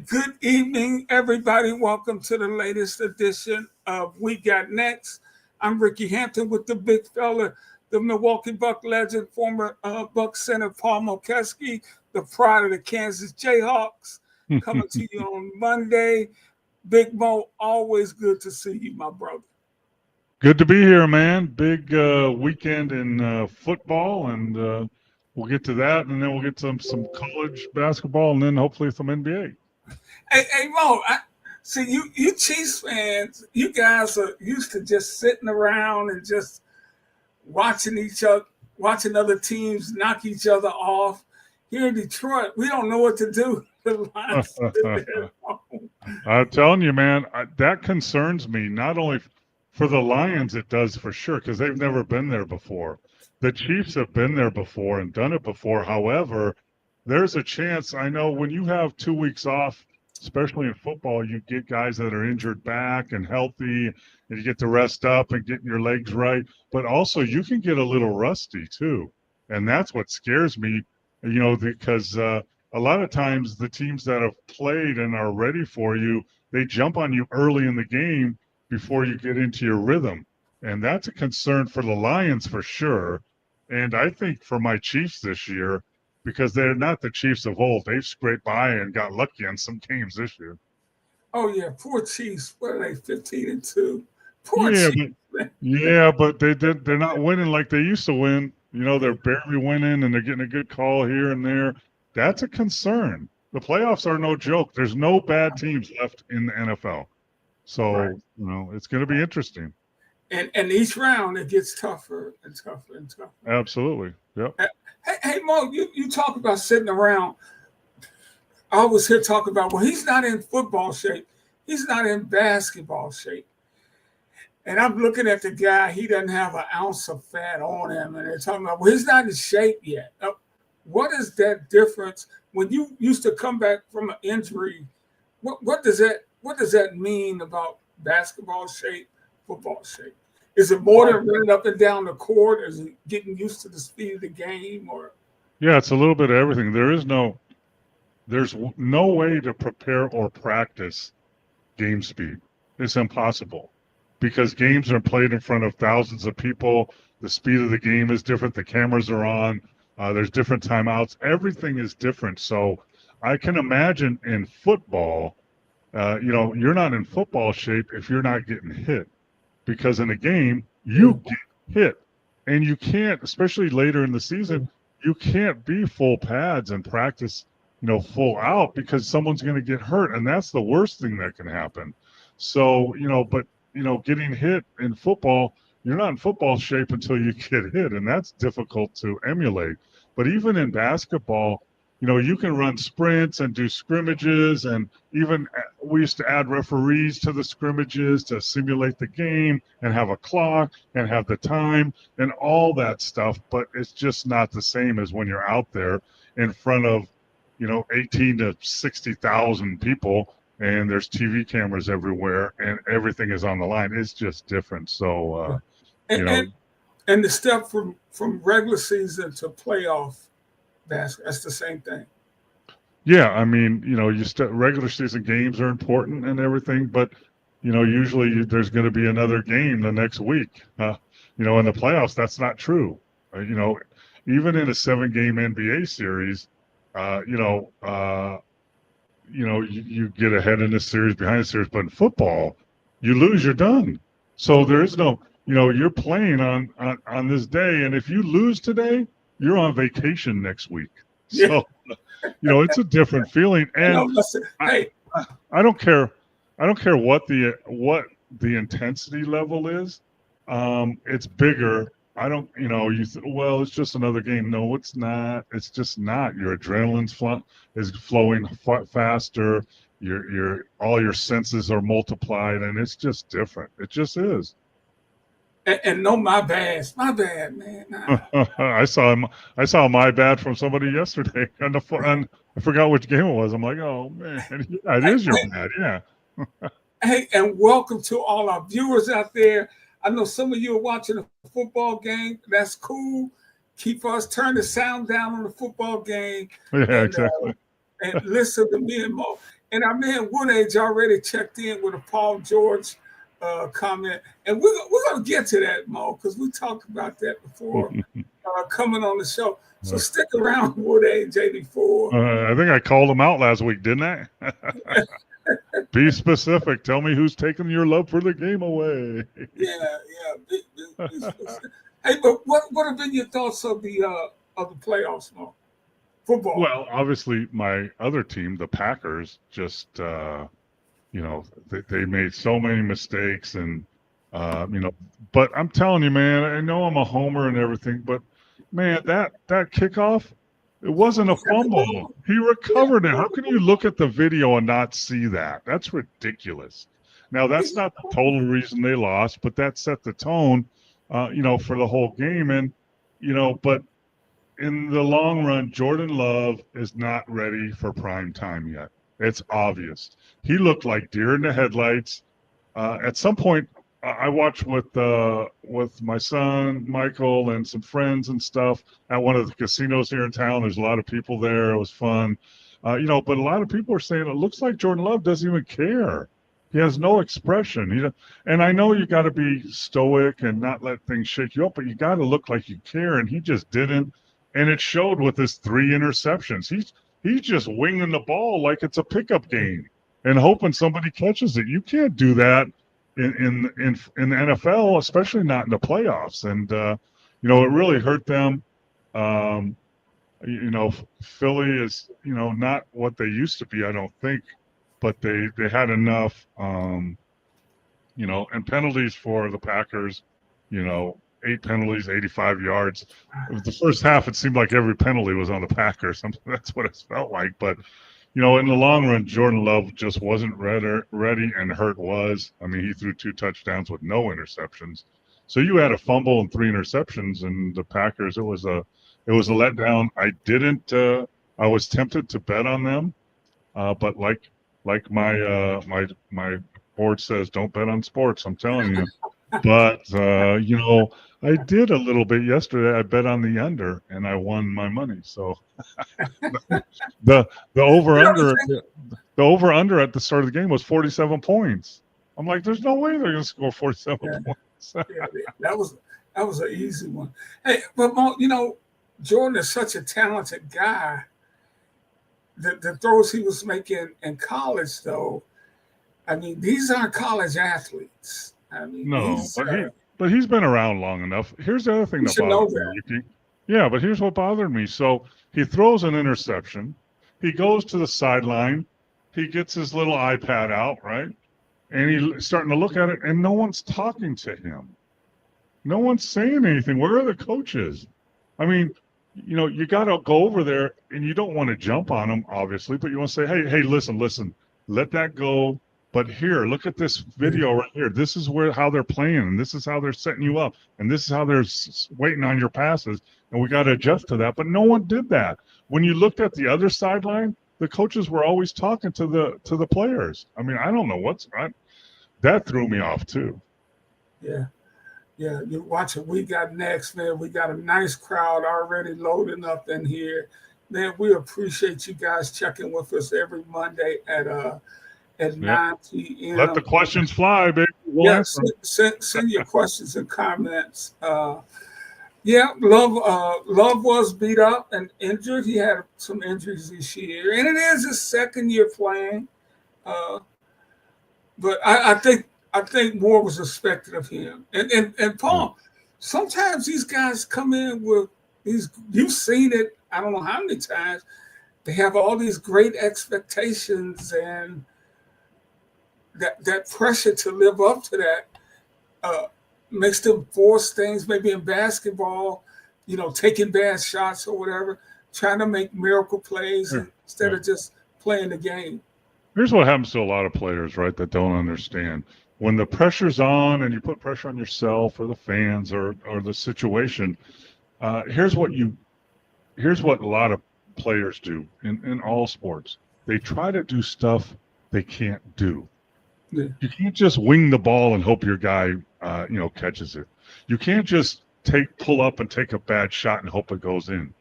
Good evening, everybody. Welcome to the latest edition of We Got Next. I'm Ricky Hampton with the big fella, the Milwaukee Buck legend, former Buck center Paul Mokeski, the pride of the Kansas Jayhawks, coming to you on Monday. Big Mo, always good to see you, my brother. Good to be here, man. Big weekend in football, and we'll get to that, and then we'll get some college basketball, and then hopefully some NBA. Hey Mo, see you Chiefs fans. You guys are used to just sitting around and just watching watching other teams knock each other off. Here in Detroit, we don't know what to do. I'm telling you, man, that concerns me. Not only for the Lions, it does for sure, because they've never been there before. The Chiefs have been there before and done it before. However, there's a chance. I know when you have 2 weeks off, especially in football, you get guys that are injured back and healthy, and you get to rest up and get your legs right. But also, you can get a little rusty too, and that's what scares me. Because a lot of times the teams that have played and are ready for you, they jump on you early in the game before you get into your rhythm. And that's a concern for the Lions for sure. And I think for my Chiefs this year, because they're not the Chiefs of old. They've scraped by and got lucky on some games this year. Oh, yeah, poor Chiefs. What are they, 15-2? Poor Yeah, Chiefs. but they're not winning like they used to win. They're barely winning, and they're getting a good call here and there. That's a concern. The playoffs are no joke. There's no bad teams left in the NFL. So, Right. It's going to be interesting. And each round, it gets tougher and tougher and tougher. Absolutely. Yep. Hey Mo, you talk about sitting around. I always hear talk about, well, he's not in football shape. He's not in basketball shape. And I'm looking at the guy, he doesn't have an ounce of fat on him. And they're talking about, well, he's not in shape yet. What is that difference when you used to come back from an injury? What does that mean about basketball shape, football shape? Is it more than running up and down the court? Is it getting used to the speed of the game? Or Yeah, it's a little bit of everything. There's no way to prepare or practice game speed. It's impossible because games are played in front of thousands of people. The speed of the game is different. The cameras are on. There's different timeouts. Everything is different. So I can imagine in football, you're not in football shape if you're not getting hit, because in a game you get hit, and you can't, especially later in the season, you can't be full pads and practice, full out, because someone's going to get hurt, and that's the worst thing that can happen. So, getting hit in football, you're not in football shape until you get hit, and that's difficult to emulate. But even in basketball, you can run sprints and do scrimmages, and even we used to add referees to the scrimmages to simulate the game and have a clock and have the time and all that stuff. But it's just not the same as when you're out there in front of, 18 to 60,000 people, and there's TV cameras everywhere and everything is on the line. It's just different. So, and the step from regular season to playoff basketball, that's the same thing. Yeah, I mean, regular season games are important and everything, but usually there's going to be another game the next week. In the playoffs, that's not true. Even in a 7-game NBA series, you get ahead in this series, behind the series, but in football, you lose, you're done. So there is no, you're playing on this day, and if you lose today, you're on vacation next week. So, it's a different feeling, and I don't care. I don't care what the intensity level is. It's bigger. I don't, well, it's just another game. No, it's not. It's just not. Your adrenaline's is flowing faster. Your all your senses are multiplied, and it's just different. It just is. And no, my bad, man. I saw my bad from somebody yesterday, and I forgot which game it was. I'm like, oh man, yeah, it is your bad, yeah. Hey, and welcome to all our viewers out there. I know some of you are watching a football game. That's cool. Turn the sound down on the football game. Yeah, exactly. And listen to me and Mo. And our man Woodage already checked in with a Paul George comment. And we're going to get to that, Mo, because we talked about that before coming on the show. So stick around, Woodage 84. I think I called him out last week, didn't I? Be specific. Tell me who's taking your love for the game away. Yeah. Be specific. Hey, but what have been your thoughts of the playoffs, Mo? Football. Well, obviously, my other team, the Packers, just they made so many mistakes, and But I'm telling you, man, I know I'm a homer and everything, but man, that kickoff, it wasn't a fumble. He recovered it. How can you look at the video and not see that? That's ridiculous. Now, that's not the total reason they lost, but that set the tone, for the whole game. And, but in the long run, Jordan Love is not ready for prime time yet. It's obvious. He looked like deer in the headlights. At some point, I watched with my son Michael and some friends and stuff at one of the casinos here in town. There's a lot of people there. It was fun, but a lot of people are saying it looks like Jordan Love doesn't even care. He has no expression. And I know you got to be stoic and not let things shake you up, but you got to look like you care. And he just didn't. And it showed with his 3 interceptions. He's just winging the ball like it's a pickup game and hoping somebody catches it. You can't do that in the NFL, especially not in the playoffs. And it really hurt them. Philly is not what they used to be, I don't think, but they had enough. And penalties for the Packers. 8 penalties, 85 yards. The first half, it seemed like every penalty was on the Packers. That's what it felt like. But, in the long run, Jordan Love just wasn't ready, and Hurt was. I mean, he threw 2 touchdowns with no interceptions. So you had a fumble and 3 interceptions, and the Packers, it was a letdown. I was tempted to bet on them, but like my board says, don't bet on sports. I'm telling you. But I did a little bit yesterday. I bet on the under, and I won my money. So the over under at the start of the game was 47 points. I'm like, there's no way they're going to score 47 points. That was an easy one. Hey, but Jordan is such a talented guy. The throws he was making in college, though, I mean, these aren't college athletes. I mean, no, but he's been around long enough. Here's the other thing that bothered me, Ricky. Yeah, but here's what bothered me. So he throws an interception. He goes to the sideline. He gets his little iPad out, right? And he's starting to look at it, and no one's talking to him. No one's saying anything. Where are the coaches? I mean, you got to go over there, and you don't want to jump on him, obviously, but you want to say, hey, listen, let that go. But here, look at this video right here. This is how they're playing, and this is how they're setting you up, and this is how they're waiting on your passes, and we got to adjust to that. But no one did that. When you looked at the other sideline, the coaches were always talking to the players. I mean, I don't know that threw me off too. Yeah. You watch it. We got next, man. We got a nice crowd already loading up in here, man. We appreciate you guys checking with us every Monday at 9 p.m. Let the questions fly, baby. Send your questions and comments. Love was beat up and injured. He had some injuries this year, and it is his second year playing. But I think more was expected of him. And Paul, sometimes these guys come in with these. You've seen it. I don't know how many times. They have all these great expectations and that pressure to live up to that makes them force things, maybe in basketball, taking bad shots or whatever, trying to make miracle plays instead of just playing the game. Here's what happens to a lot of players, right, that don't understand. When the pressure's on and you put pressure on yourself or the fans or the situation, here's what a lot of players do in all sports. They try to do stuff they can't do. Yeah. You can't just wing the ball and hope your guy, catches it. You can't just pull up and take a bad shot and hope it goes in.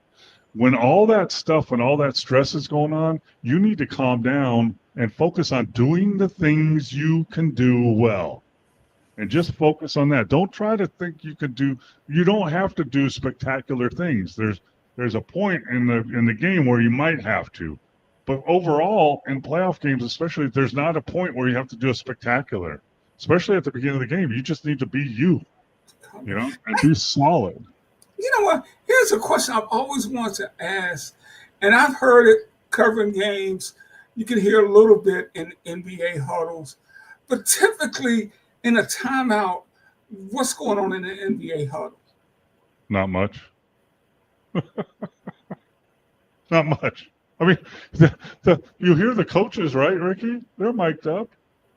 when all that stuff, when all that stress is going on, you need to calm down and focus on doing the things you can do well. And just focus on that. Don't try to think you don't have to do spectacular things. There's a point in the game where you might have to. But overall, in playoff games especially, there's not a point where you have to do a spectacular. Especially at the beginning of the game. You just need to be you know, and be solid. You know what? Here's a question I've always wanted to ask, and I've heard it covering games. You can hear a little bit in NBA huddles, but typically in a timeout, what's going on in the NBA huddle? Not much. Not much. I mean, you hear the coaches, right, Ricky? They're mic'd up.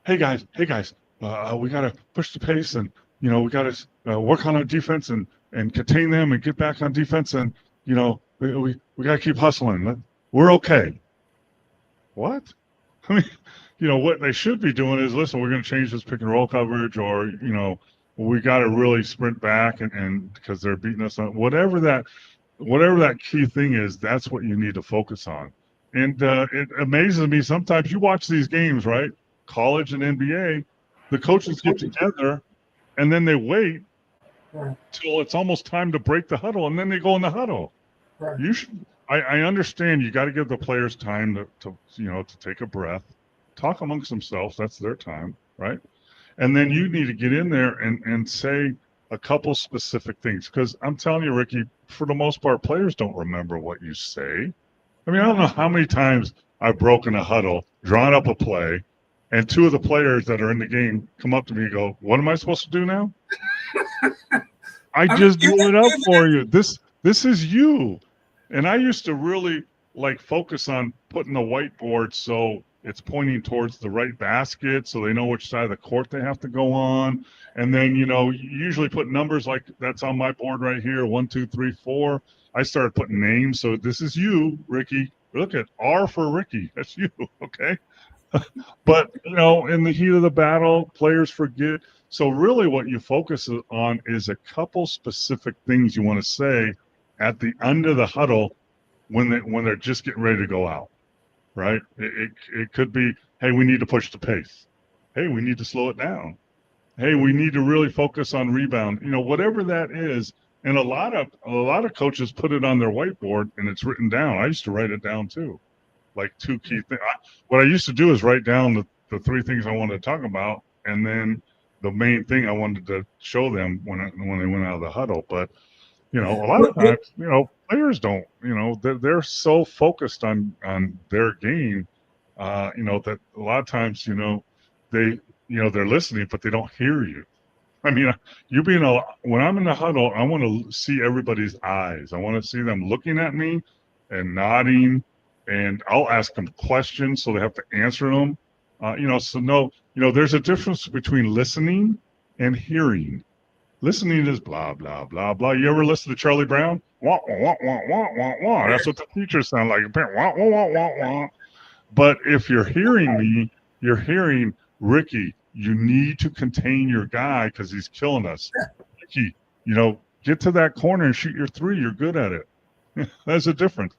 Hey guys, we got to push the pace, and we got to work on our defense and contain them and get back on defense, and we got to keep hustling. We're okay. What? I mean, what they should be doing is, listen, we're going to change this pick and roll coverage, or we got to really sprint back and because they're beating us on whatever that key thing is. That's what you need to focus on. And it amazes me sometimes. You watch these games, right? College and NBA, the coaches get together and then they wait till it's almost time to break the huddle, and then they go in the huddle. Right. You should. I understand you got to give the players time to take a breath, talk amongst themselves. That's their time, right? And then you need to get in there and say a couple specific things, because I'm telling you, Ricky, for the most part, players don't remember what you say. I mean, I don't know how many times I've broken a huddle, drawn up a play, and two of the players that are in the game come up to me and go, "What am I supposed to do now?" I just blew it up for you. This is you. And I used to really focus on putting the whiteboard so it's pointing towards the right basket, so they know which side of the court they have to go on. And then, you usually put numbers like that's on my board right here, 1, 2, 3, 4. I started putting names. So this is you, Ricky. Look at R for Ricky. That's you. Okay. But, in the heat of the battle, players forget. So really what you focus on is a couple specific things you want to say at the end of the huddle when they're just getting ready to go out, right? It could be, hey, we need to push the pace. Hey, we need to slow it down. Hey, we need to really focus on rebound. Whatever that is. And a lot of coaches put it on their whiteboard and it's written down. I used to write it down too. Like two key things. What I used to do is write down the three things I wanted to talk about, and then the main thing I wanted to show them when they went out of the huddle. But a lot of times, players don't. They're so focused on their game, that a lot of times, they're listening, but they don't hear you. I mean, when I'm in the huddle, I want to see everybody's eyes. I want to see them looking at me and nodding. And I'll ask them questions, so they have to answer them. There's a difference between listening and hearing. Listening is blah, blah, blah, blah. You ever listen to Charlie Brown? Wah, wah, wah, wah, wah, wah. That's what the teachers sound like. Wah, wah, wah, wah, wah. But if you're hearing me, you're hearing, Ricky, you need to contain your guy because he's killing us. Ricky, get to that corner and shoot your three. You're good at it. That's a difference.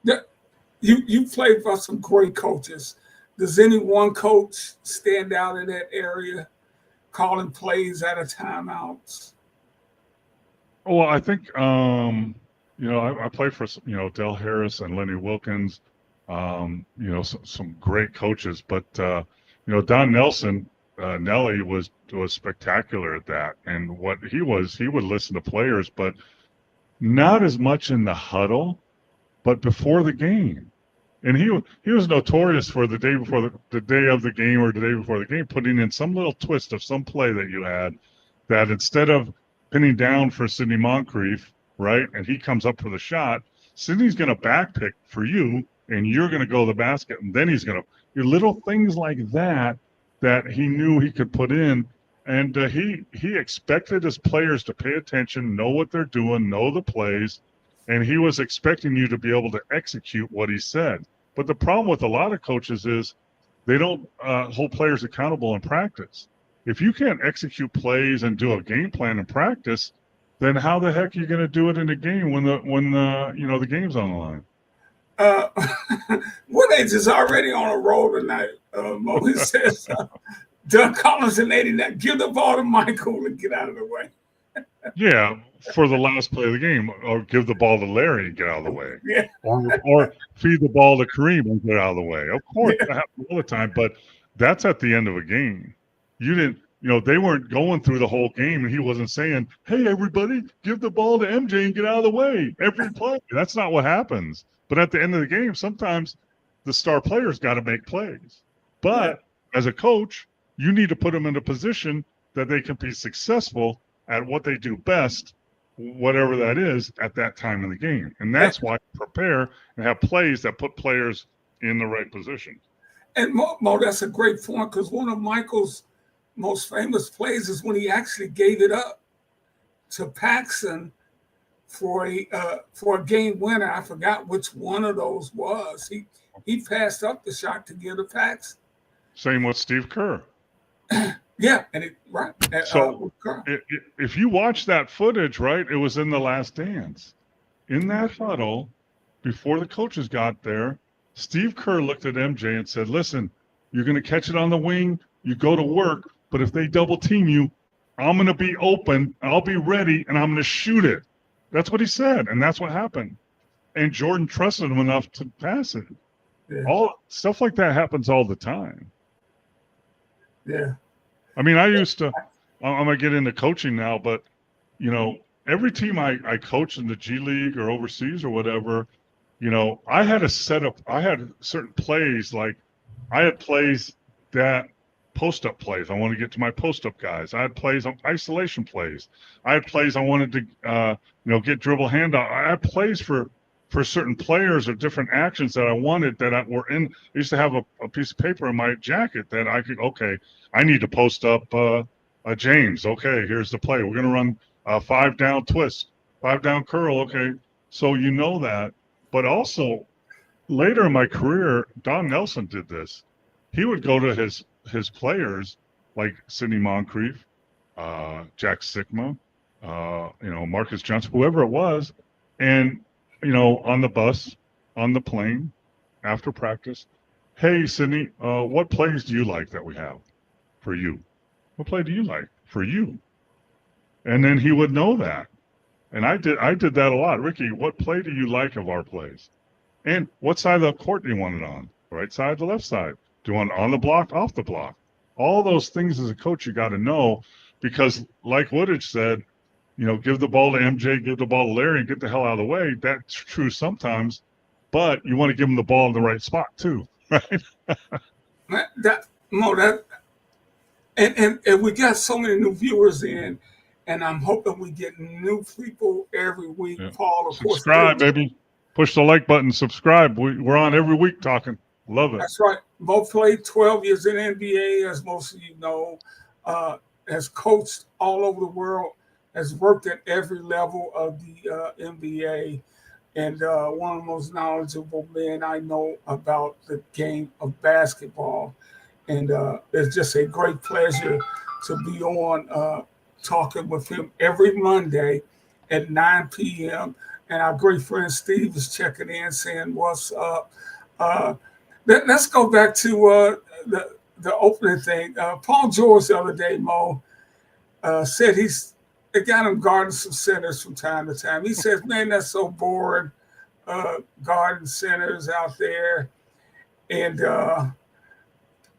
Yeah. You played for some great coaches. Does any one coach stand out in that area, calling plays out of timeouts? Well, I think I played for Del Harris and Lenny Wilkins, some great coaches. But Don Nelson, Nelly was spectacular at that. And what he would listen to players, but not as much in the huddle, but before the game. And he was notorious for the day before the day of the game or the day before the game, putting in some little twist of some play that you had, that instead of pinning down for Sidney Moncrief, right, and he comes up for the shot, Sidney's going to backpick for you, and you're going to go to the basket, and then he's going to – your little things like that he knew he could put in. And he expected his players to pay attention, know what they're doing, know the plays, and he was expecting you to be able to execute what he said. But the problem with a lot of coaches is they don't hold players accountable in practice. If you can't execute plays and do a game plan in practice, then how the heck are you going to do it in a game when the game's on the line? One age is already on a roll tonight. Mo, he says, Doug Collins in 89, give the ball to Michael and get out of the way. Yeah, for the last play of the game, or give the ball to Larry and get out of the way, Yeah. or feed the ball to Kareem and get out of the way. Of course, that happens all the time, but that's at the end of a game. You didn't, they weren't going through the whole game, and he wasn't saying, "Hey, everybody, give the ball to MJ and get out of the way every play." That's not what happens. But at the end of the game, sometimes the star players got to make plays. But as a coach, you need to put them in a position that they can be successful at what they do best, whatever that is at that time in the game. And that's why you prepare and have plays that put players in the right position. And Mo, that's a great point, because one of Michael's most famous plays is when he actually gave it up to Paxson for a game winner. I forgot which one of those was. He passed up the shot to give to Paxson. Same with Steve Kerr. Yeah, and right. So if you watch that footage, right, it was in The Last Dance. In that huddle, before the coaches got there, Steve Kerr looked at MJ and said, "Listen, you're going to catch it on the wing. You go to work, but if they double team you, I'm going to be open. I'll be ready, and I'm going to shoot it." That's what he said, and that's what happened. And Jordan trusted him enough to pass it. Yeah. All stuff like that happens all the time. Yeah. I mean, I'm going to get into coaching now, but, every team I coach in the G League or overseas or whatever, I had a setup. I had certain plays, like I had plays that post-up plays. I want to get to my post-up guys. I had plays on isolation plays. I had plays I wanted to, get dribble handout. I had plays for certain players or different actions that I wanted that were in. I used to have a piece of paper in my jacket that I could, I need to post up James. Okay, here's the play. We're going to run 5 down twist, 5 down curl. Okay, so that. But also later in my career, Don Nelson did this. He would go to his players like Sidney Moncrief, Jack Sikma, Marcus Johnson, whoever it was, and on the bus, on the plane, after practice, "Hey, Sidney, what plays do you like that we have for you? What play do you like for you?" And then he would know that. And I did that a lot. "Ricky, what play do you like of our plays? And what side of the court do you want it on? Right side, the left side? Do you want it on the block, off the block?" All those things as a coach you got to know, because like Woodage said, give the ball to MJ, give the ball to Larry, and get the hell out of the way. That's true sometimes, but you want to give them the ball in the right spot too, right? And we got so many new viewers in, and I'm hoping we get new people every week. Yeah. Paul, of course, subscribe, baby. Push the like button. Subscribe. We're on every week talking. Love it. That's right. Mo played 12 years in NBA, as most of you know. Has coached all over the world. Has worked at every level of the NBA, and one of the most knowledgeable men I know about the game of basketball. And it's just a great pleasure to be on talking with him every Monday at 9 p.m. And our great friend Steve is checking in, saying, "What's up?" Let's go back to the opening thing. Paul George the other day, Mo, said they got him guarding some centers from time to time. He says, "Man, that's so boring, guarding centers out there." And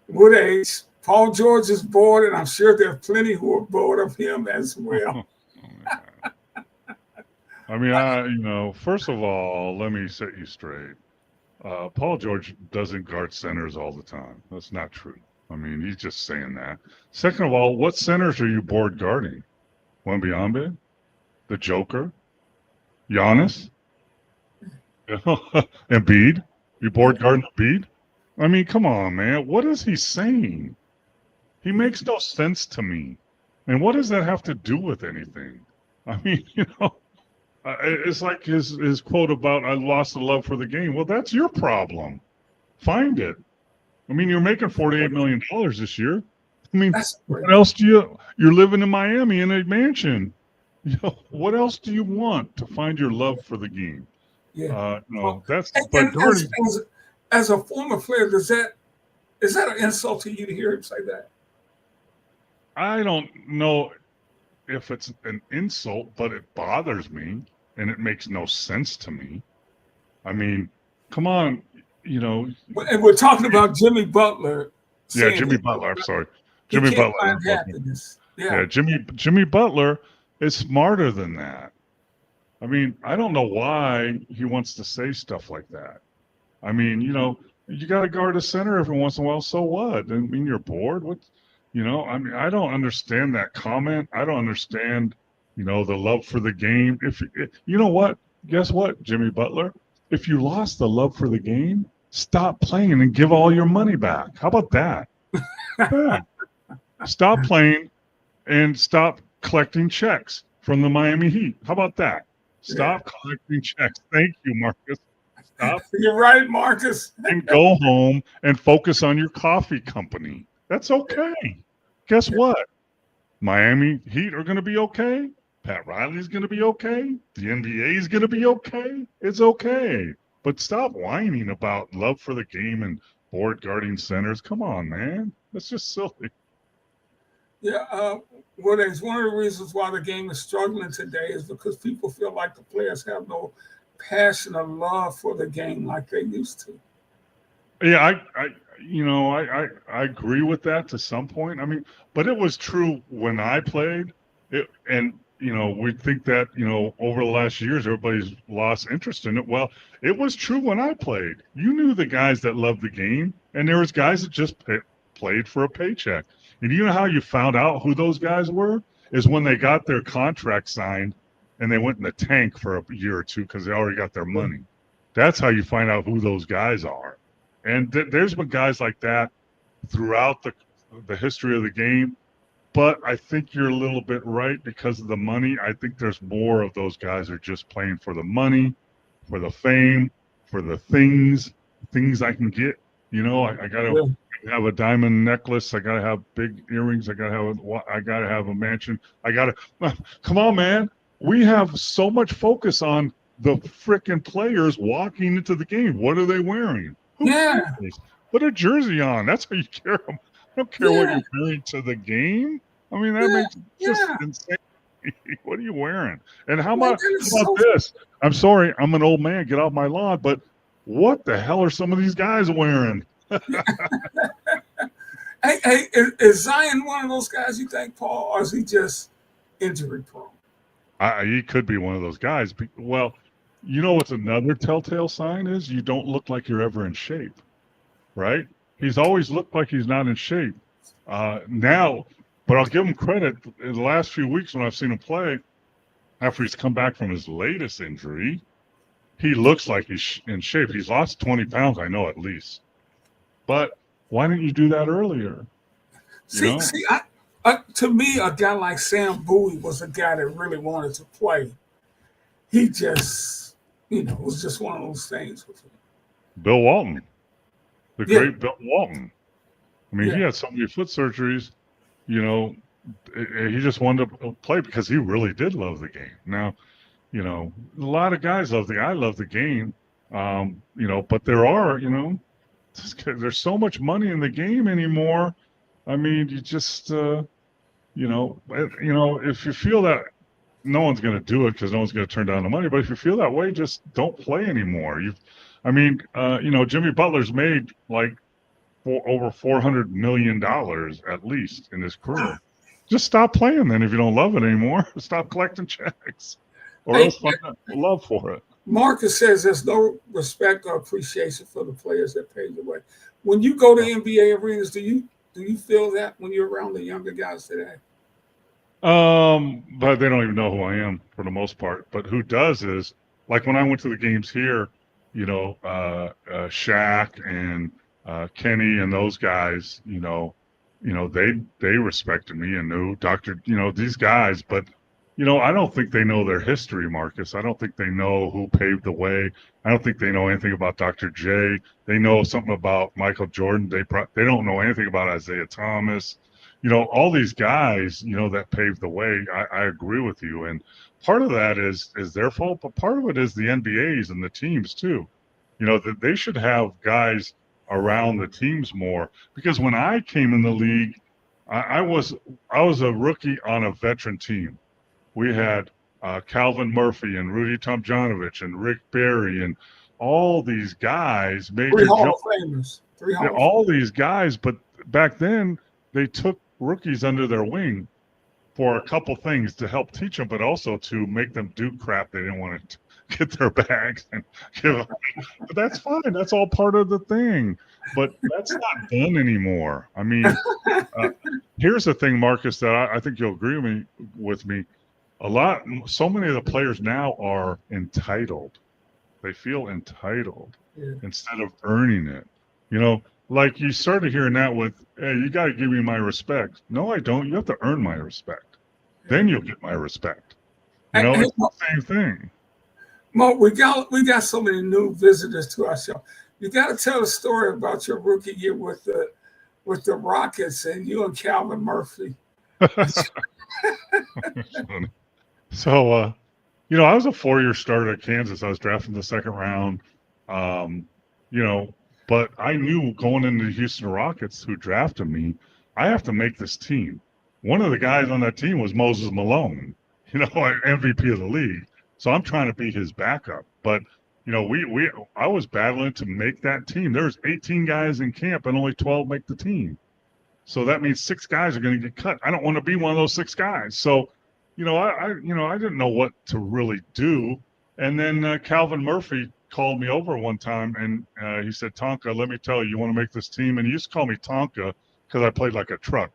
Woodage, Paul George is bored, and I'm sure there are plenty who are bored of him as well. I mean, first of all, let me set you straight. Paul George doesn't guard centers all the time. That's not true. I mean, he's just saying that. Second of all, what centers are you bored guarding? Wembyambe? The Joker? Giannis? Embiid? You bored guarding Embiid? I mean, come on, man. What is he saying? He makes no sense to me. And what does that have to do with anything? I mean, it's like his quote about, "I lost the love for the game." Well, that's your problem. Find it. I mean, you're making $48 million this year. I mean, what else you're living in Miami in a mansion. what else do you want to find your love for the game? Yeah. No, that's but And during. as a former player, is that an insult to you to hear him say that? I don't know if it's an insult, but it bothers me and it makes no sense to me. I mean, come on, you know. And we're talking about Jimmy Butler Yeah, saying Jimmy Butler. I'm sorry, he Jimmy can't Butler. find happiness. Yeah, Yeah. Jimmy Butler is smarter than that. I mean, I don't know why he wants to say stuff like that. I mean, you got to guard a center every once in a while. So what? I mean, you're bored. What? I mean, I don't understand that comment. I don't understand, the love for the game. If you know what, guess what, Jimmy Butler? If you lost the love for the game, stop playing and give all your money back. How about that? Yeah. Stop playing and stop collecting checks from the Miami Heat. How about that? Yeah. Stop collecting checks. Thank you, Marcus. Stop You're right, Marcus. and go home and focus on your coffee company. That's okay. Guess what? Miami Heat are going to be okay. Pat Riley's going to be okay. The NBA is going to be okay. It's okay. But stop whining about love for the game and board guarding centers. Come on, man. That's just silly. Yeah. Well, it's one of the reasons why the game is struggling today is because people feel like the players have no passion or love for the game like they used to. Yeah, I agree with that to some point. I mean, but it was true when I played. And we think that over the last years everybody's lost interest in it. Well, it was true when I played. You knew the guys that loved the game, and there was guys that just played for a paycheck. And you know how you found out who those guys were? Is when they got their contract signed, and they went in the tank for a year or two because they already got their money. That's how you find out who those guys are. And there's been guys like that throughout the history of the game. But I think you're a little bit right because of the money. I think there's more of those guys are just playing for the money, for the fame, for the things I can get. I gotta have a diamond necklace. I gotta have big earrings. I gotta have a mansion. Come on, man. We have so much focus on the frickin' players walking into the game. What are they wearing? Who Yeah. cares? Put a jersey on. That's how you care. I don't care what you're wearing to the game. I mean, that makes just insane. What are you wearing? And how about this? I'm sorry, I'm an old man. Get off my lawn. But what the hell are some of these guys wearing? Hey, is Zion one of those guys you think, Paul, or is he just injury prone? He could be one of those guys. Well, what's another telltale sign is you don't look like you're ever in shape, right? He's always looked like he's not in shape. Now, but I'll give him credit. In the last few weeks when I've seen him play, after he's come back from his latest injury, he looks like he's in shape. He's lost 20 pounds, I know, at least. But why didn't you do that earlier? See, to me, a guy like Sam Bowie was a guy that really wanted to play. He just, it was just one of those things with him. Bill Walton, the great Bill Walton. I mean, he had so many foot surgeries, he just wanted to play because he really did love the game. Now, a lot of guys I love the game, but there are, there's so much money in the game anymore. I mean, you just, if you feel that no one's going to do it because no one's going to turn down the money, but if you feel that way, just don't play anymore. Jimmy Butler's made like over $400 million at least in his career. Just stop playing then if you don't love it anymore. Stop collecting checks or else find love for it. Marcus says there's no respect or appreciation for the players that paved the way. When you go to NBA arenas, do you feel that when you're around the younger guys today? But they don't even know who I am for the most part. But who does is like when I went to the games here, Shaq and Kenny and those guys, they respected me and knew these guys, but I don't think they know their history, Marcus. I don't think they know who paved the way. I don't think they know anything about Dr. J. They know something about Michael Jordan. They don't know anything about Isaiah Thomas. all these guys, that paved the way. I agree with you, and part of that is their fault, but part of it is the NBAs and the teams too. That they should have guys around the teams more, because when I came in the league, I was a rookie on a veteran team. We had Calvin Murphy and Rudy Tomjanovich and Rick Barry and all these guys, Three major Hall of Famers. all these guys. But back then, they took rookies under their wing for a couple things to help teach them, but also to make them do crap they didn't want to get their bags and give them. But that's fine. That's all part of the thing. But that's not done anymore. I mean, here's the thing, Marcus, that I think you'll agree with me. So many of the players now are entitled. They feel entitled instead of earning it. Like you started hearing that with, hey, you got to give me my respect. No, I don't. You have to earn my respect. Then you'll get my respect. It's the same thing. Mo, we got so many new visitors to our show. You got to tell a story about your rookie year with the Rockets and you and Calvin Murphy. So, I was a 4-year starter at Kansas. I was drafted in the second round. But I knew going into the Houston Rockets, who drafted me, I have to make this team. One of the guys on that team was Moses Malone, MVP of the league. So I'm trying to be his backup. But, I was battling to make that team. There's 18 guys in camp and only 12 make the team. So that means 6 guys are going to get cut. I don't want to be one of those 6 guys. So, I didn't know what to really do. And then Calvin Murphy called me over one time and he said, Tonka, let me tell you, you want to make this team? And he used to call me Tonka because I played like a truck,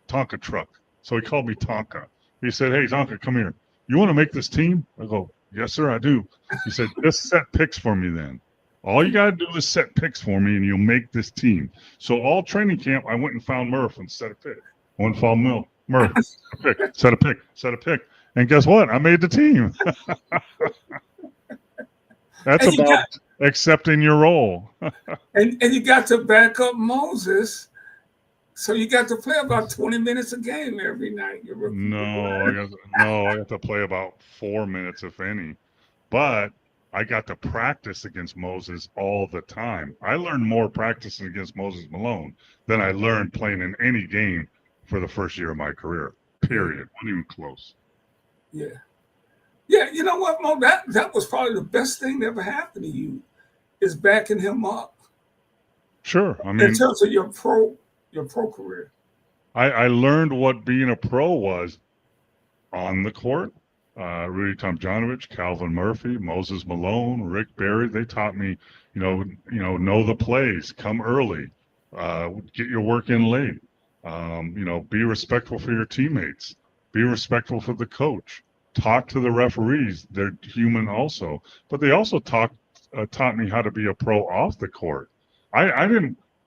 Tonka truck. So he called me Tonka. He said, hey, Tonka, come here. You want to make this team? I go, yes, sir, I do. He said, just set picks for me then. All you got to do is set picks for me and you'll make this team. So all training camp, I went and found Murph and set a pick. I went and found Murph, set a pick. And guess what? I made the team. That's about accepting your role. and you got to back up Moses. So you got to play about 20 minutes a game every night. No, I got to play about 4 minutes, if any. But I got to practice against Moses all the time. I learned more practicing against Moses Malone than I learned playing in any game for the first year of my career, period. Not even close. Yeah. Yeah, you know what, Mo? That was probably the best thing that ever happened to you, is backing him up. Sure. I mean, in terms of your pro career. I learned what being a pro was on the court. Rudy Tomjanovich, Calvin Murphy, Moses Malone, Rick Barry, they taught me, know the plays, come early, get your work in late, be respectful for your teammates, be respectful for the coach, talk to the referees. They're human also, but they also taught me how to be a pro off the court. I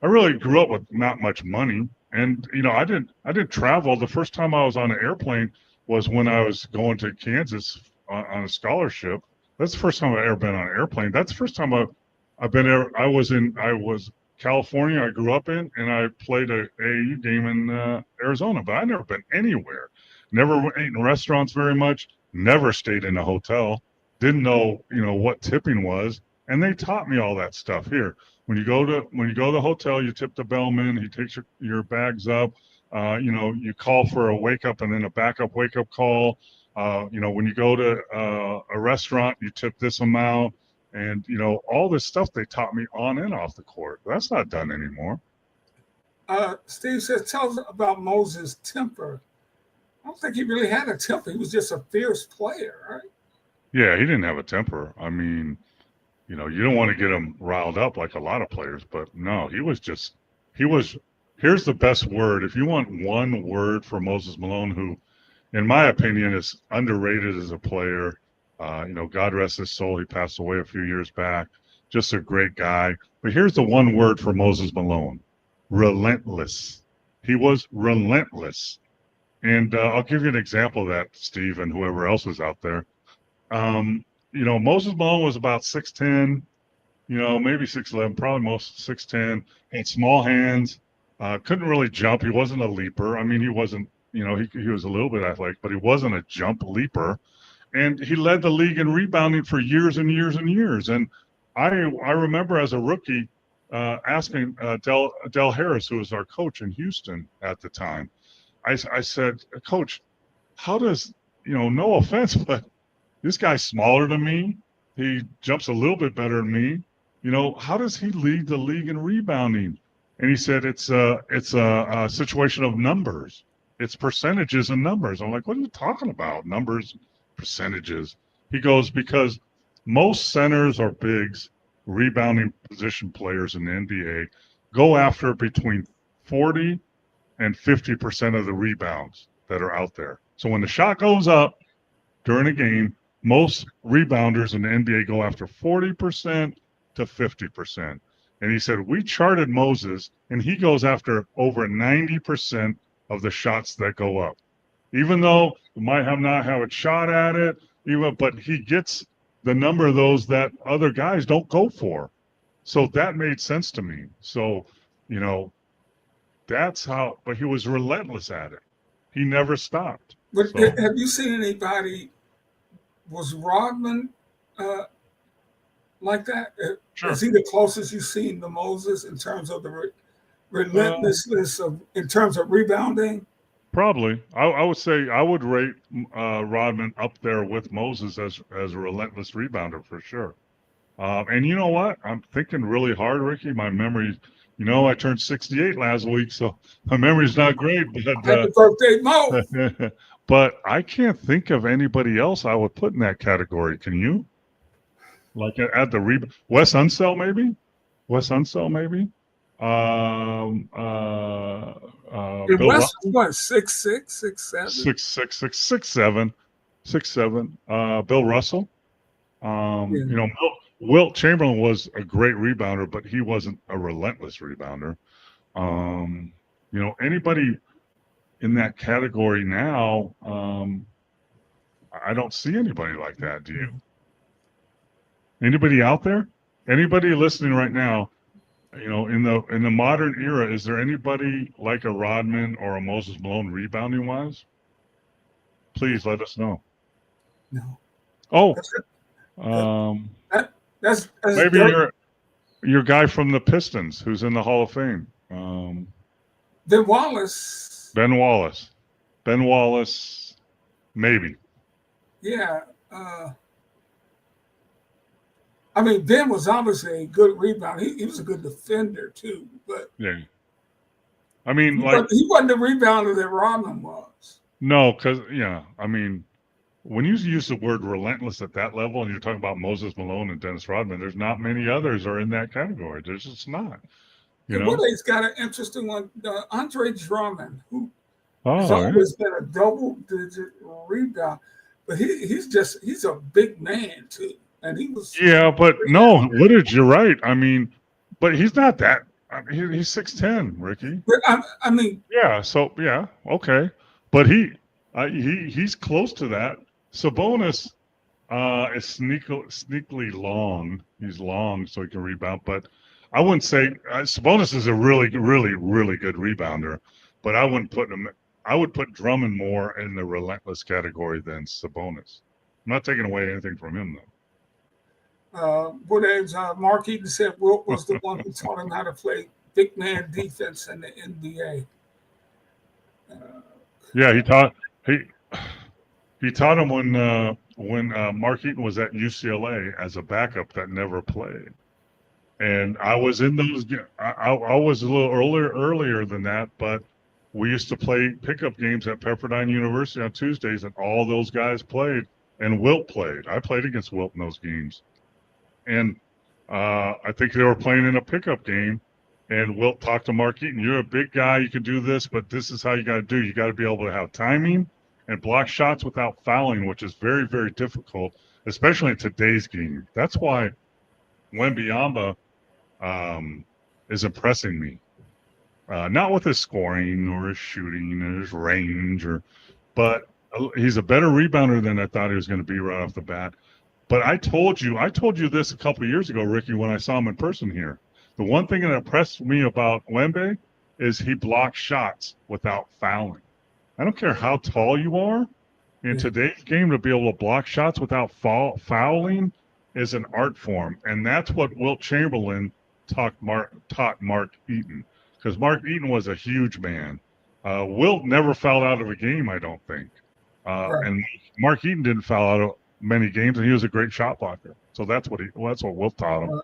really grew up with not much money, and I didn't travel. The first time I was on an airplane was when I was going to Kansas on a scholarship. That's the first time I've ever been on an airplane. That's the first time I've been there. I was California, I grew up in, and I played a AAU game in Arizona, but I've never been anywhere. Never ate in restaurants very much, never stayed in a hotel, didn't know, what tipping was. And they taught me all that stuff here. When you go to the hotel, you tip the bellman, he takes your bags up. You call for a wake up and then a backup wake up call. When you go to a restaurant, you tip this amount, and all this stuff they taught me on and off the court. That's not done anymore. Steve says, tell us about Moses' temper. I don't think he really had a temper. He was just a fierce player, right? Yeah, he didn't have a temper. I mean, you don't want to get him riled up like a lot of players, but no, he was. Here's the best word. If you want one word for Moses Malone, who, in my opinion, is underrated as a player, God rest his soul. He passed away a few years back. Just a great guy. But here's the one word for Moses Malone: relentless. He was relentless. And I'll give you an example of that, Steve, and whoever else is out there. Moses Malone was about 6'10", maybe 6'11", probably most 6'10", had small hands, Couldn't really jump. He wasn't a leaper. I mean, he wasn't, he was a little bit athletic, but he wasn't a jump leaper. And he led the league in rebounding for years and years and years. And I remember as a rookie asking Del Harris, who was our coach in Houston at the time, I said, Coach, how does, no offense, but this guy's smaller than me. He jumps a little bit better than me. How does he lead the league in rebounding? And he said, it's a situation of numbers. It's percentages and numbers. I'm like, what are you talking about? Numbers, percentages. He goes, because most centers or bigs, rebounding position players in the NBA, go after between 40 and 50% of the rebounds that are out there. So when the shot goes up during a game, most rebounders in the NBA go after 40% to 50%. And he said, we charted Moses, and he goes after over 90% of the shots that go up. Even though he might not have a shot at it, but he gets the number of those that other guys don't go for. So that made sense to me. So, that's how, but he was relentless at it. He never stopped. But So, have you seen anybody, was Rodman like that? sure. Is he the closest you've seen to Moses in terms of the relentlessness in terms of rebounding? Probably. I would say I would rate Rodman up there with Moses as a relentless rebounder for sure. And you know what? I'm thinking really hard, Ricky. My memory, I turned 68 last week, so my memory's not great. Happy birthday, Mo! But I can't think of anybody else I would put in that category. Can you? Like at the rebound, Wes Unseld maybe? Bill Wes Russell? what, 6'6", 6'7"? 6'6", 6'7". Bill Russell. Yeah. Wilt Chamberlain was a great rebounder, but he wasn't a relentless rebounder. Anybody in that category now, I don't see anybody like that. Do you? Anybody out there? Anybody listening right now? In the modern era, is there anybody like a Rodman or a Moses Malone rebounding wise? Please let us know. No. Oh, That's maybe your guy from the Pistons who's in the Hall of Fame. Ben Wallace. Ben Wallace, maybe. Yeah. Ben was obviously a good rebounder. He was a good defender too, but Yeah. he wasn't the rebounder that Rodman was. No, because when you use the word relentless at that level, and you're talking about Moses Malone and Dennis Rodman, there's not many others are in that category. There's just not. Willie's got an interesting one. Andre Drummond, who has Oh, always been a double-digit rebound, but he's a big man too, and he was. yeah, but no, Woodage, you're right. But he's not that. He's 6'10", Ricky. But Yeah. So yeah, okay, but he's close to that. Sabonis is sneakily long. He's long, so he can rebound. But I wouldn't say Sabonis is a really, really, really good rebounder. But I wouldn't put him. I would put Drummond more in the relentless category than Sabonis. I'm not taking away anything from him though. Mark Eaton said Wilt was the one who taught him how to play big man defense in the NBA. Yeah, he taught him when Mark Eaton was at UCLA as a backup that never played, and I was in those. I was a little earlier than that, but we used to play pickup games at Pepperdine University on Tuesdays, and all those guys played, and Wilt played. I played against Wilt in those games, and I think they were playing in a pickup game. And Wilt talked to Mark Eaton. You're a big guy. You can do this, but this is how you got to do. You got to be able to have timing and block shots without fouling, which is very, very difficult, especially in today's game. That's why Wembanyama is impressing me. Not with his scoring or his shooting or his range, but he's a better rebounder than I thought he was going to be right off the bat. But I told you this a couple of years ago, Ricky, when I saw him in person here. The one thing that impressed me about Wemby is he blocks shots without fouling. I don't care how tall you are. In today's game, to be able to block shots without fouling is an art form, and that's what Wilt Chamberlain taught Mark Eaton, because Mark Eaton was a huge man. Wilt never fouled out of a game, I don't think, Right. and Mark Eaton didn't foul out of many games, and he was a great shot blocker. So that's what Wilt taught him.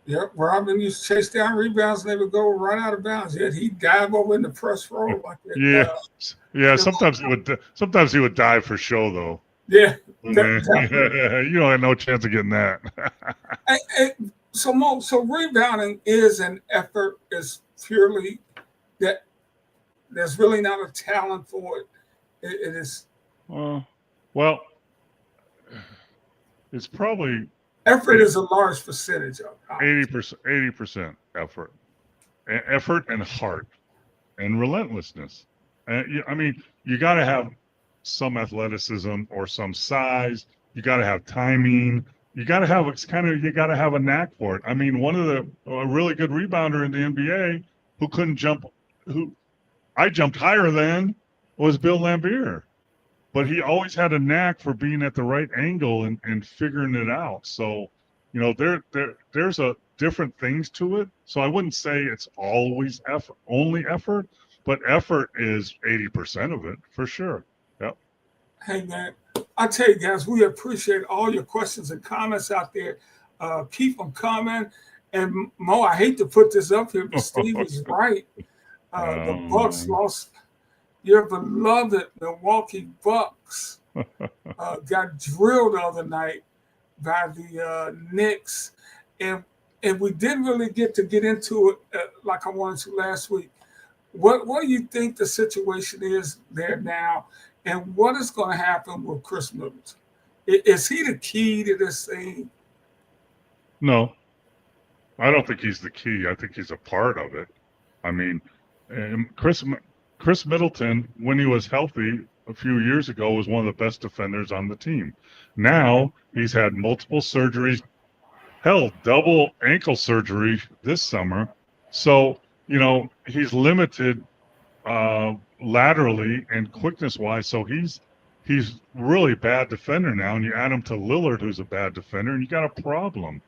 Yep, Robin used to chase down rebounds and they would go right out of bounds. Yet he'd dive over in the press row like that. Yeah. Sometimes he would dive for show though. Yeah, You don't have no chance of getting that. So rebounding is an effort. It's purely that there's really not a talent for it. It is. Well, it's probably effort is a large percentage of 80% effort and heart and relentlessness. I mean, you got to have some athleticism or some size. You got to have timing. You got to have a knack for it. I mean, a really good rebounder in the NBA who couldn't jump, who I jumped higher than, was Bill Laimbeer. But he always had a knack for being at the right angle and figuring it out. So, there's a different things to it. So I wouldn't say it's always only effort, but effort is 80% of it for sure. Yep. Hey man, I tell you guys, we appreciate all your questions and comments out there. Keep them coming. And Mo, I hate to put this up here, but Steve is right. The Bucks lost. Your beloved Milwaukee Bucks got drilled the other night by the Knicks, and we didn't really get into it like I wanted to last week. What do you think the situation is there now, and what is going to happen with Chris Middleton? Is he the key to this thing? No, I don't think he's the key. I think he's a part of it. I mean, Chris Middleton, when he was healthy a few years ago, was one of the best defenders on the team. Now he's had multiple surgeries, double ankle surgery this summer. So, he's limited laterally and quickness-wise. So he's really bad defender now. And you add him to Lillard, who's a bad defender, and you got a problem.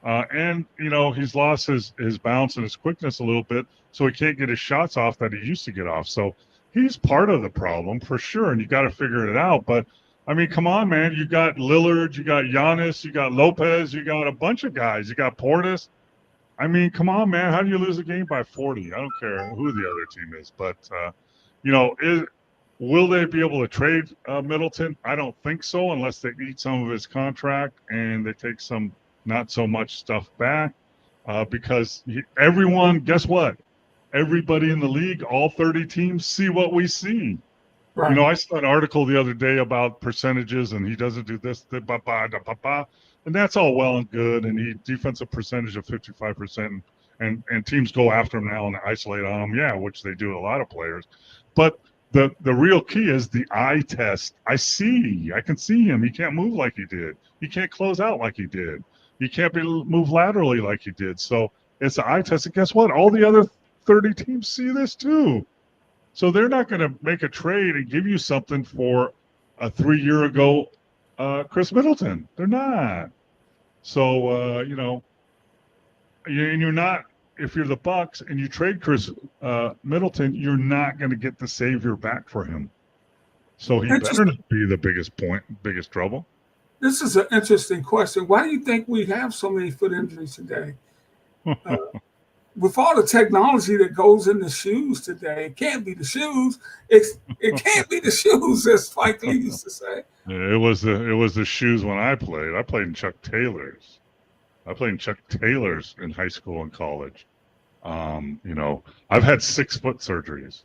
And he's lost his bounce and his quickness a little bit, so he can't get his shots off that he used to get off. So he's part of the problem for sure, and you got to figure it out. But I mean, come on, man! You got Lillard, you got Giannis, you got Lopez, you got a bunch of guys. You got Portis. I mean, come on, man! How do you lose a game by 40? I don't care who the other team is, but will they be able to trade Middleton? I don't think so, unless they eat some of his contract and they take some not so much stuff back, because everyone, guess what? Everybody in the league, all 30 teams, see what we see. Right. I saw an article the other day about percentages, and he doesn't do this, and that's all well and good. And he defensive percentage of 55%, and teams go after him now and isolate on him, which they do a lot of players. But the real key is the eye test. I can see him. He can't move like he did. He can't close out like he did. He can't move laterally like he did. So it's an eye test. And guess what? All the other 30 teams see this too. So they're not going to make a trade and give you something for a 3-year ago Chris Middleton. They're not. So, and you're not, if you're the Bucks and you trade Chris Middleton, you're not going to get the savior back for him. So he better not be the biggest trouble. This is an interesting question. Why do you think we have so many foot injuries today? With all the technology that goes in the shoes today, it can't be the shoes. It can't be the shoes, as Spike Lee used to say. It was the shoes when I played. I played in Chuck Taylors. In high school and college. I've had 6-foot surgeries.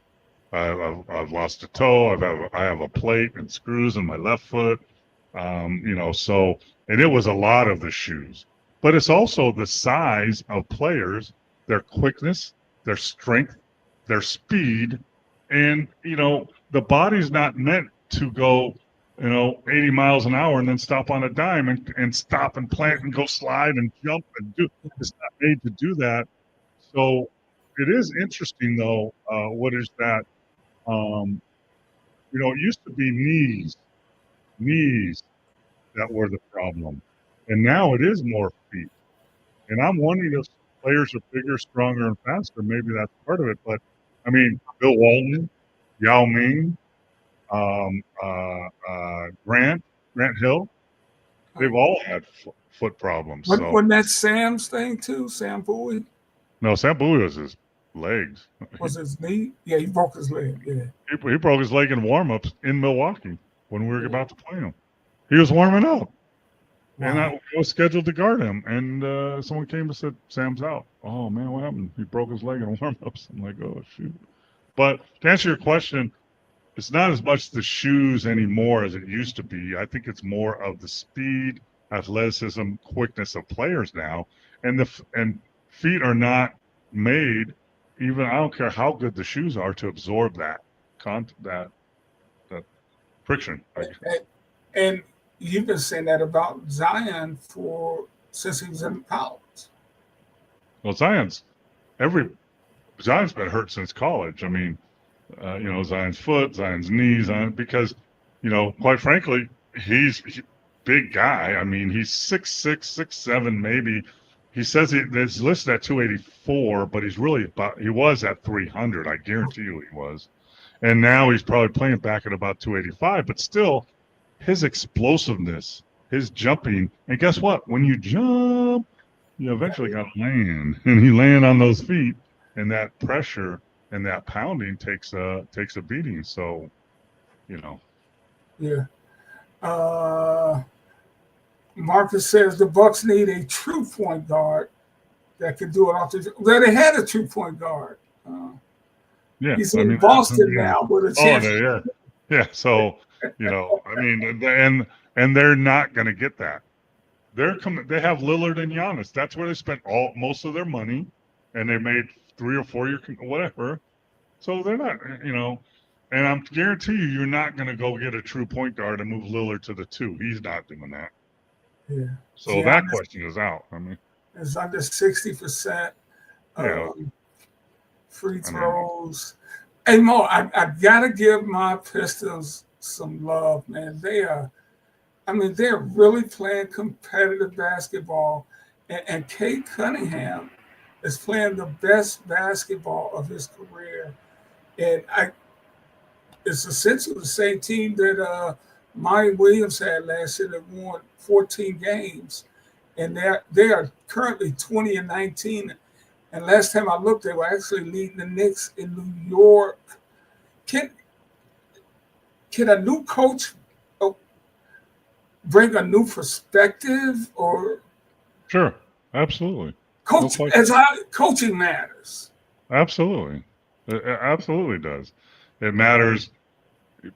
I've lost a toe. I have a plate and screws in my left foot. So, and it was a lot of the shoes, but it's also the size of players, their quickness, their strength, their speed, and, the body's not meant to go, 80 miles an hour and then stop on a dime and stop and plant and go slide and jump and do. It's not made to do that. So it is interesting though. What is that? It used to be knees that were the problem, and now it is more feet. And I'm wondering if players are bigger, stronger, and faster. Maybe that's part of it. But I mean, Bill Walton, Yao Ming, Grant Hill, they've all had foot problems. So Wasn't that Sam's thing too? Sam Bowie? no, Sam Bowie was his legs. Was his knee? Yeah, he broke his leg. Yeah. He broke his leg in warm-ups in Milwaukee when we were about to play him. He was warming up. Wow. And I was scheduled to guard him, and someone came and said, Sam's out. Oh, man, what happened? He broke his leg in warm-ups. I'm like, oh, shoot. But to answer your question, it's not as much the shoes anymore as it used to be. I think it's more of the speed, athleticism, quickness of players now. And feet are not made, even I don't care how good the shoes are, to absorb that friction. And you've been saying that about Zion since he was in college. Well, Zion's been hurt since college. I mean, Zion's foot, Zion's knees, because, quite frankly, he's a big guy. I mean, he's 6'6", 6'7", maybe. He says it's listed at 284, but he was at 300. I guarantee you he was. And now he's probably playing back at about 285, but still, his explosiveness, his jumping, and guess what? When you jump, you eventually got to land, and he land on those feet, and that pressure and that pounding takes a beating. So, Yeah. Marcus says the Bucks need a true point guard that can do it off the. Well, they had a true point guard. He's in Boston now with a chance. Yeah. So, and they're not going to get that. They have Lillard and Giannis. That's where they spent most of their money, and they made 3 or 4 year whatever. So they're not, and I'm guarantee you're not going to go get a true point guard and move Lillard to the 2. He's not doing that. Yeah. So Giannis, that question is out. I mean, it's under 60%. Free throws. Hey, Mo, I gotta give my Pistons some love, man. They're really playing competitive basketball, and Kate Cunningham is playing the best basketball of his career. And it's essentially the same team that Monty Williams had last year that won 14 games, and they are currently 20-19. And last time I looked, they were actually leading the Knicks in New York. Can a new coach bring a new perspective? Or sure, absolutely. Coaching matters. Absolutely, it absolutely does. It matters.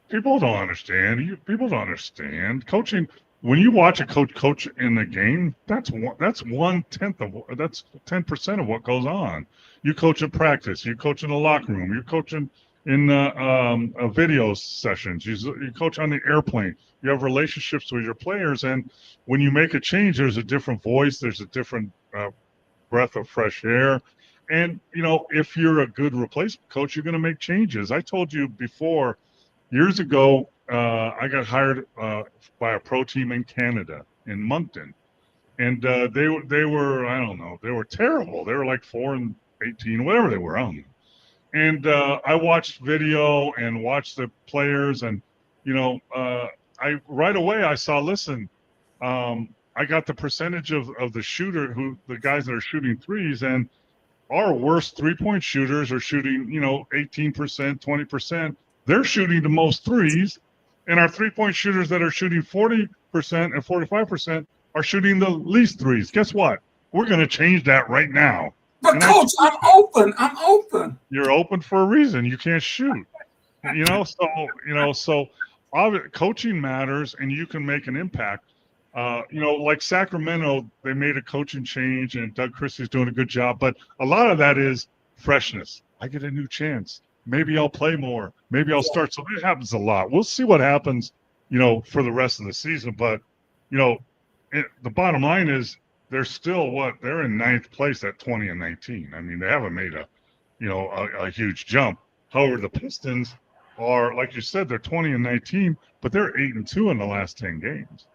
People don't understand. People don't understand coaching. When you watch a coach in the game, that's 10% of what goes on. You coach in practice. You coach in the locker room. You're coaching in video sessions. You coach on the airplane. You have relationships with your players, and when you make a change, there's a different voice. There's a different breath of fresh air. And if you're a good replacement coach, you're going to make changes. I told you before, years ago, I got hired by a pro team in Canada, in Moncton, and they were I don't know, they were terrible. They were like 4-18, whatever they were. I don't know. And I watched video and watched the players, and I right away I saw. Listen, I got the percentage of the guys that are shooting threes, and our worst 3-point shooters are shooting 18%, 20%. They're shooting the most threes. And our 3-point shooters that are shooting 40% and 45% are shooting the least threes. Guess what? We're going to change that right now. But Coach, I'm open. You're open for a reason. You can't shoot. So coaching matters, and you can make an impact. Like Sacramento, they made a coaching change, and Doug Christie's doing a good job. But a lot of that is freshness. I get a new chance. Maybe I'll play more. Maybe I'll start. So that happens a lot. We'll see what happens, for the rest of the season. But, the bottom line is they're still they're in 9th place at 20-19. I mean, they haven't made a huge jump. However, the Pistons are, like you said, they're 20-19, but they're 8-2 in the last 10 games.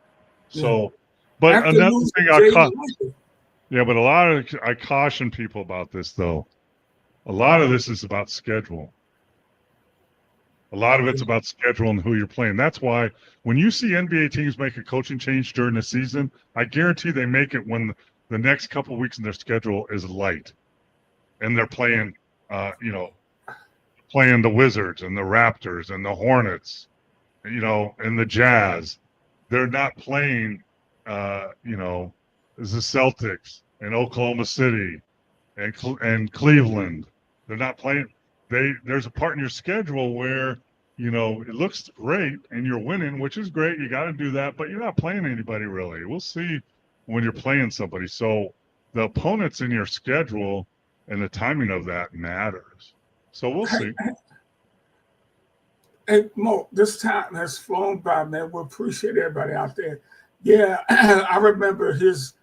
Yeah. So, but After another losing thing Jaden Walker. yeah, but I caution people about this though. A lot of this is about schedule. A lot of it's about schedule and who you're playing. That's why when you see NBA teams make a coaching change during the season, I guarantee they make it when the next couple of weeks in their schedule is light, and they're playing, playing the Wizards and the Raptors and the Hornets, and the Jazz. They're not playing, the Celtics and Oklahoma City and Cleveland. They're not playing. There's a part in your schedule where it looks great and you're winning, which is great. You got to do that, but you're not playing anybody really. We'll see when you're playing somebody. So the opponents in your schedule and the timing of that matters. So we'll see. Hey, Mo, this time has flown by, man. We appreciate everybody out there. Yeah, I remember his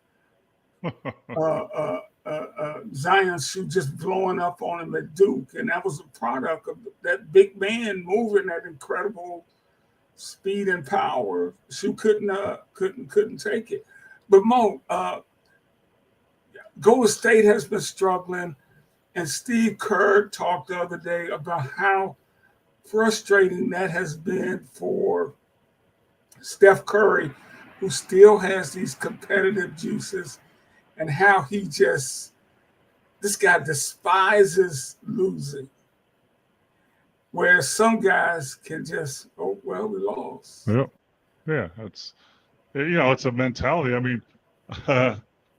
Zion shoe just blowing up on him at Duke, and that was a product of that big man moving at incredible speed and power. Shoe couldn't take it. But Mo, Golden State has been struggling, and Steve Kerr talked the other day about how frustrating that has been for Steph Curry, who still has these competitive juices, and how this guy despises losing. Whereas some guys can just, oh, well, we lost. Yep. Yeah, it's a mentality. I mean,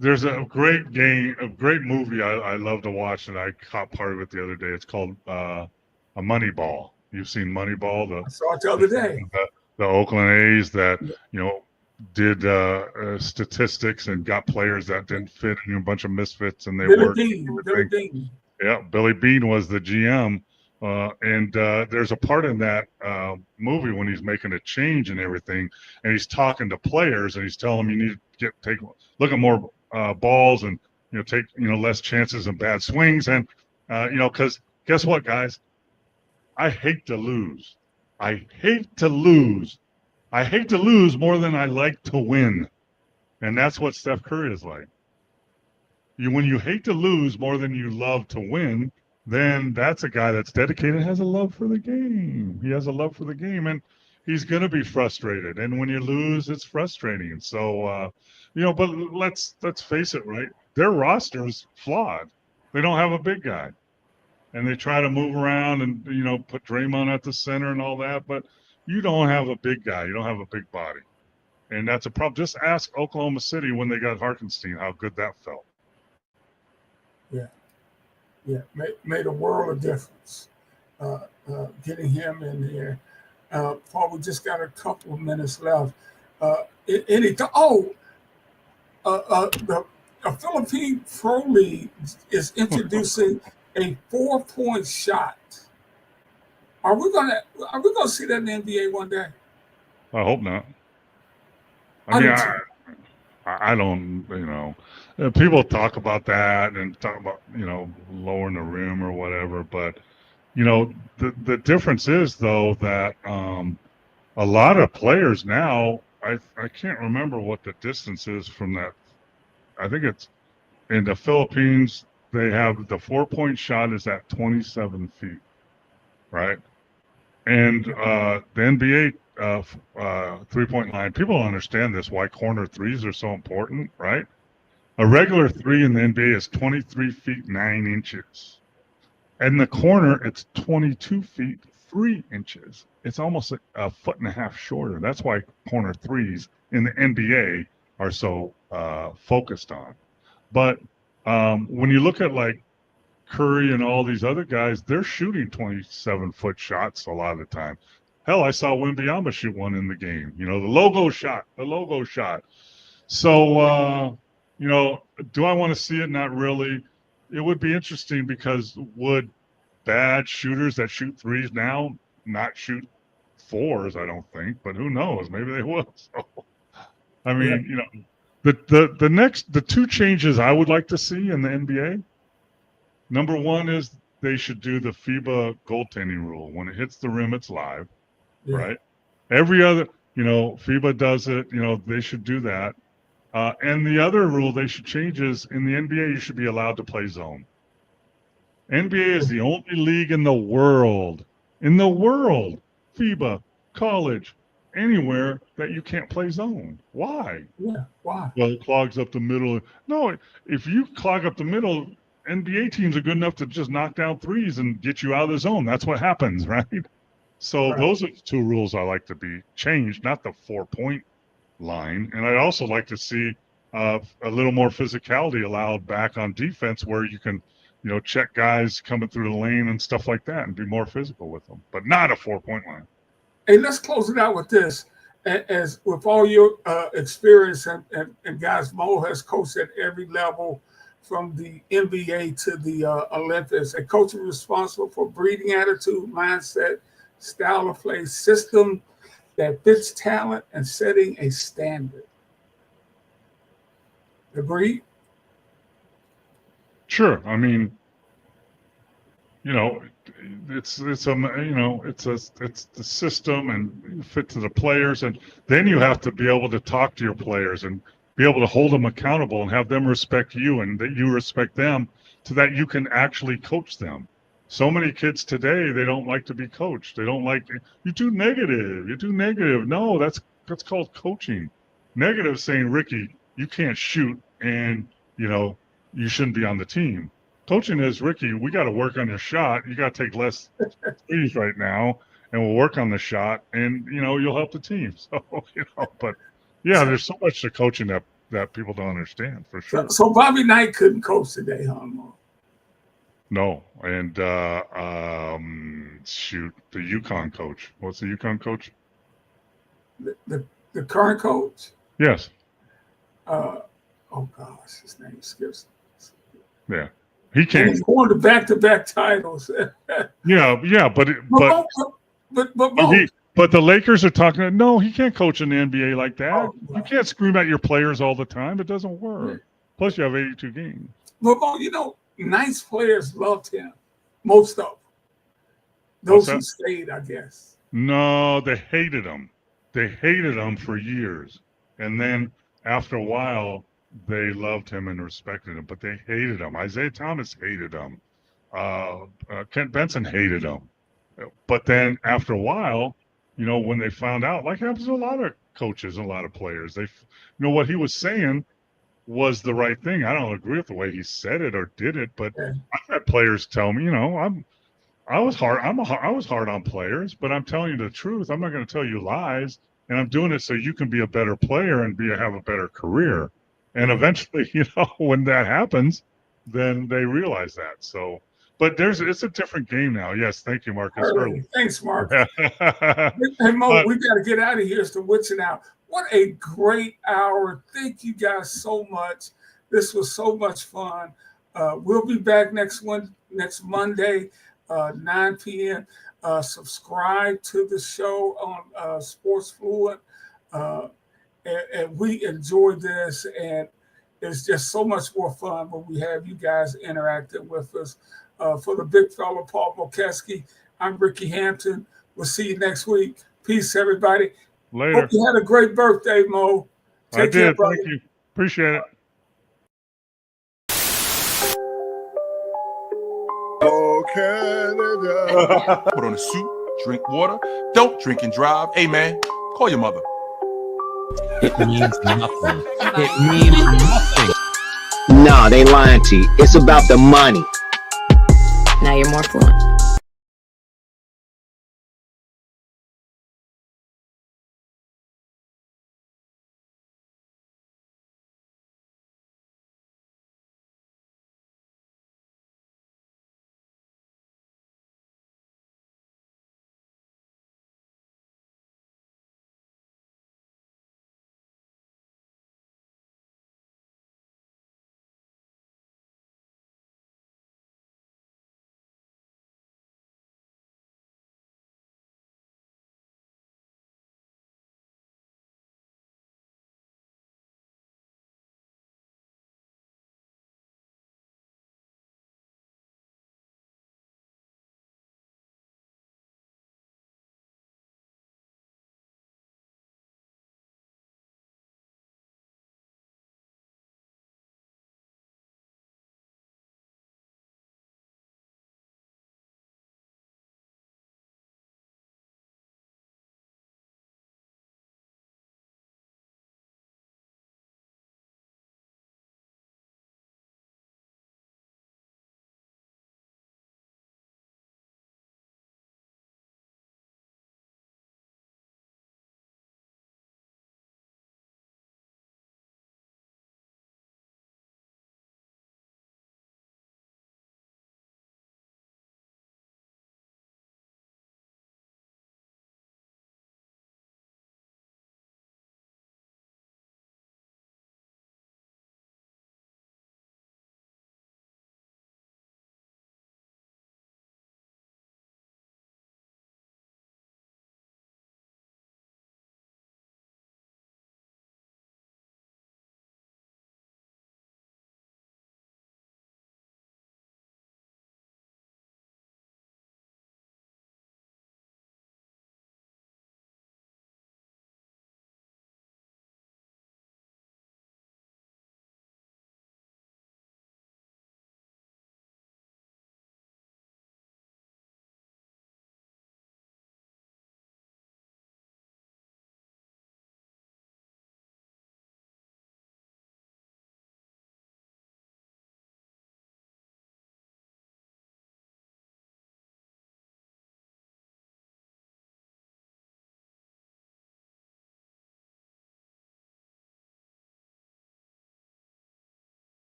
there's a great movie I love to watch, and I caught part of it the other day. It's called a Moneyball. You've seen Moneyball? I saw it the other day. The Oakland A's that did statistics and got players that didn't fit in a bunch of misfits, and they worked. Billy Beane. Yeah, Billy Beane was the GM, and there's a part in that movie when he's making a change and everything, and he's talking to players and he's telling them you need to look at more balls and take less chances and bad swings, and because guess what, guys, I hate to lose. I hate to lose more than I like to win. And that's what Steph Curry is like. When you hate to lose more than you love to win, then that's a guy that's dedicated, has a love for the game. He has a love for the game, and he's going to be frustrated. And when you lose, it's frustrating. So, but let's face it, right? Their roster is flawed. They don't have a big guy. And they try to move around and, put Draymond at the center and all that. But you don't have a big guy. You don't have a big body. And that's a problem. Just ask Oklahoma City when they got Hartenstein how good that felt. Yeah. Made a world of difference getting him in there. Paul, we just got a couple of minutes left. The Philippine Pro League is introducing a 4-point shot. Are we gonna see that in the NBA one day? I hope not. I don't, people talk about that and talk about, lowering the rim or whatever. But, the difference is, though, that a lot of players now, I can't remember what the distance is from that. I think it's in the Philippines, they have the 4-point shot is at 27 feet, right? And the NBA 3-point line, people don't understand this, why corner threes are so important, right? A regular three in the NBA is 23 feet 9 inches. And in the corner, it's 22 feet 3 inches. It's almost a foot and a half shorter. That's why corner threes in the NBA are so focused on. But when you look at like Curry and all these other guys, they're shooting 27-foot shots a lot of the time. Hell, I saw Wembanyama shoot one in the game. The logo shot. So, do I want to see it? Not really. It would be interesting because would bad shooters that shoot threes now not shoot fours? I don't think, but who knows? Maybe they will. So, I mean, the two changes I would like to see in the NBA. Number one is they should do the FIBA goaltending rule. When it hits the rim, it's live, Yeah. right? Every other, FIBA does it. They should do that. And the other rule they should change is in the NBA, you should be allowed to play zone. NBA is the only league in the world, FIBA, college, anywhere that you can't play zone. Why? Yeah, why? Well, it clogs up the middle. No, if you clog up the middle, NBA teams are good enough to just knock down threes and get you out of the zone. That's what happens, right? So those are the two rules I like to be changed, not the 4-point line. And I'd also like to see a little more physicality allowed back on defense where you can, check guys coming through the lane and stuff like that and be more physical with them, but not a 4-point line. Hey, let's close it out with this. As with all your experience and guys, Mo has coached at every level from the NBA to the Olympics. A coach is responsible for breeding attitude, mindset, style of play, system that fits talent, and setting a standard. Agreed? Sure. I mean, it's the system and fit to the players, and then you have to be able to talk to your players and be able to hold them accountable and have them respect you and that you respect them, so that you can actually coach them. So many kids today, they don't like to be coached. They don't like, you're too negative. You're too negative. No, that's called coaching. Negative saying, Ricky, you can't shoot and, you shouldn't be on the team. Coaching is, Ricky, we got to work on your shot. You got to take less threes right now, and we'll work on the shot, and, you'll help the team. So, but yeah, there's so much to coaching that people don't understand, for sure. So Bobby Knight couldn't coach today, huh, Mo? No, and shoot, the UConn coach. What's the UConn coach? The current coach? Yes. Oh gosh, his name skips. Yeah, he can't. He's going to back-to-back titles. yeah, but the Lakers are talking. No, he can't coach in the NBA like that. Oh, wow. You can't scream at your players all the time. It doesn't work. Yeah. Plus, you have 82 games. But nice players loved him. Most of them. Those who stayed, I guess. No, they hated him. They hated him for years. And then after a while, they loved him and respected him, but they hated him. Isaiah Thomas hated him. Kent Benson hated him. But then after a while, when they found out, like happens to a lot of coaches and a lot of players, what he was saying was the right thing. I don't agree with the way he said it or did it, but I've had players tell me, I was hard on players, but I'm telling you the truth. I'm not going to tell you lies, and I'm doing it so you can be a better player and have a better career. And eventually, when that happens, then they realize that. So, but it's a different game now. Yes, thank you, Marcus. Thanks, Mark. Hey, Mo, we got to get out of here. It's the witching out. What a great hour. Thank you guys so much. This was so much fun. We'll be back next Monday, 9 p.m. Subscribe to the show on Sports Fluent. And we enjoy this, and it's just so much more fun when we have you guys interacting with us. For the big fella, Paul Mokeski, I'm Ricky Hampton. We'll see you next week. Peace, everybody. Later. Hope you had a great birthday, Mo. Take care, brother. Thank you. Appreciate it. Oh, Canada. Put on a suit, drink water, don't drink and drive. Hey, man, call your mother. It means nothing. It means nothing. Nah, they lying to you. It's about the money. Now you're more fluent.